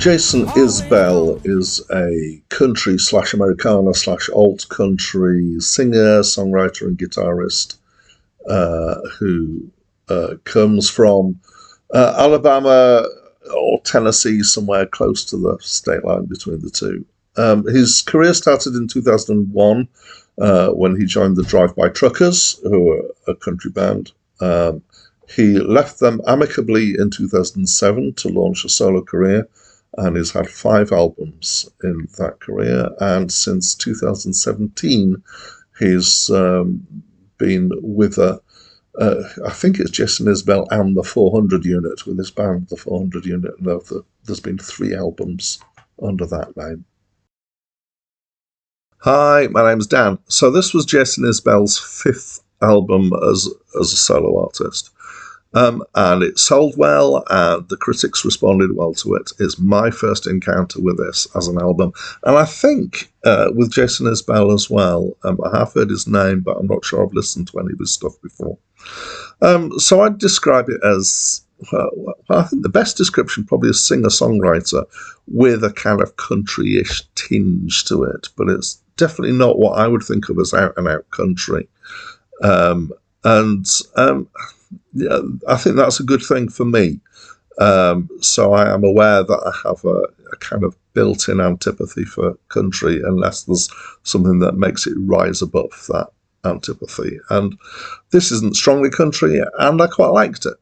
Jason Isbell is a country / Americana / alt country singer, songwriter, and guitarist who comes from Alabama or Tennessee, somewhere close to the state line between the two. His career started in 2001 when he joined the Drive-By Truckers, who were a country band. He left them amicably in 2007 to launch a solo career, and has had 5 albums in that career. And since 2017, he's been with I think it's Jason Isbell and the 400 Unit, with his band, the 400 Unit. And there's been 3 albums under that name. Hi, my name's Dan. So this was Jason Isbell's 5th album as a solo artist. And it sold well, and the critics responded well to it. It's my first encounter with this as an album. And I think with Jason Isbell as well, I have heard his name, but I'm not sure I've listened to any of his stuff before. So I'd describe it as, I think the best description probably is singer-songwriter with a kind of country-ish tinge to it. But it's definitely not what I would think of as out-and-out country. Yeah, I think that's a good thing for me. So I am aware that I have a kind of built-in antipathy for country unless there's something that makes it rise above that antipathy. And this isn't strongly country, and I quite liked it.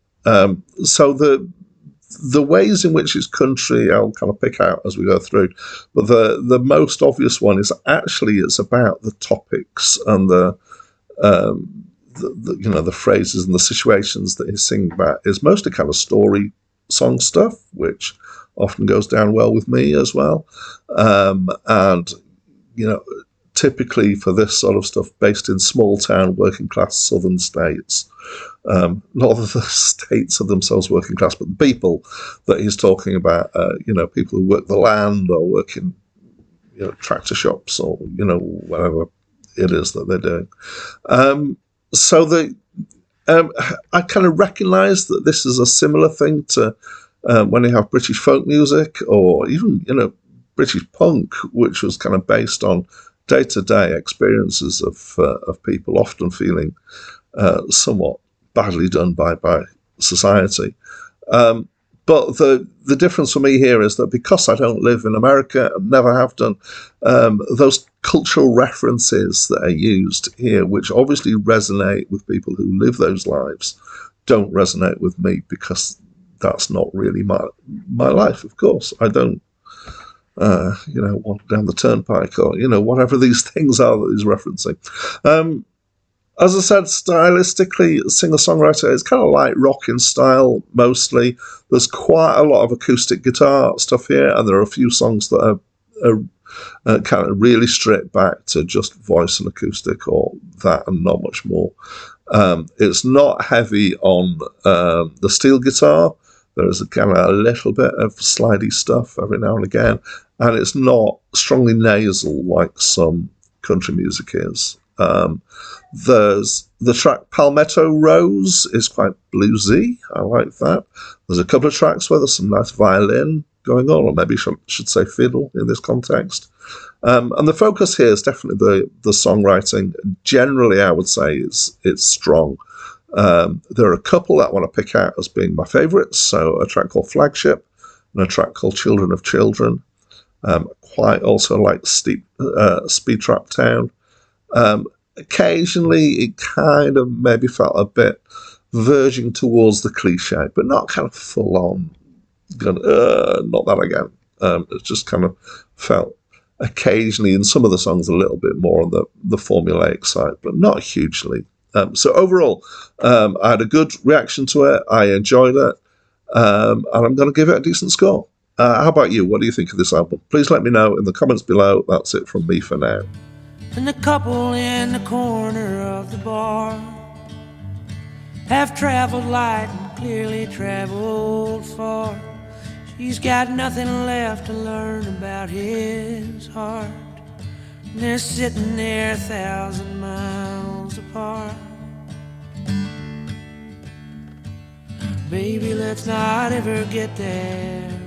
So the ways in which it's country, I'll kind of pick out as we go through. But the most obvious one is actually it's about the topics and the phrases and the situations that he's singing about. Is mostly kind of story song stuff, which often goes down well with me as well. And typically for this sort of stuff, based in small town, working class southern states. Not that the states are themselves working class, but the people that he's talking about, people who work the land or work in tractor shops or whatever it is that they're doing. So I kind of recognise that this is a similar thing to when you have British folk music or even British punk, which was kind of based on day-to-day experiences of people often feeling somewhat badly done by society. But the difference for me here is that because I don't live in America, never have done, those cultural references that are used here, which obviously resonate with people who live those lives, don't resonate with me because that's not really my life, of course. I don't, wander down the turnpike or, whatever these things are that he's referencing. As I said, stylistically, singer-songwriter is kind of light rock in style, mostly. There's quite a lot of acoustic guitar stuff here, and there are a few songs that are kind of really stripped back to just voice and acoustic or that and not much more. It's not heavy on the steel guitar. There is kind of a little bit of slidey stuff every now and again, and it's not strongly nasal like some country music is. There's the track Palmetto Rose is quite bluesy. I like that. There's a couple of tracks where there's some nice violin going on, or maybe I should say fiddle in this context. And the focus here is definitely the songwriting. Generally, I would say it's strong. There are a couple that I want to pick out as being my favourites. So a track called Flagship and a track called Children of Children. Quite also like Speed Trap Town. Occasionally, it kind of maybe felt a bit verging towards the cliche, but not kind of full on. Not that again. It just kind of felt occasionally in some of the songs a little bit more on the formulaic side, but not hugely. So overall, I had a good reaction to it. I enjoyed it, and I'm going to give it a decent score. How about you? What do you think of this album? Please let me know in the comments below. That's it from me for now. And the couple in the corner of the bar have traveled light and clearly traveled far. She's got nothing left to learn about his heart, and they're sitting there 1,000 miles apart. Baby, let's not ever get there.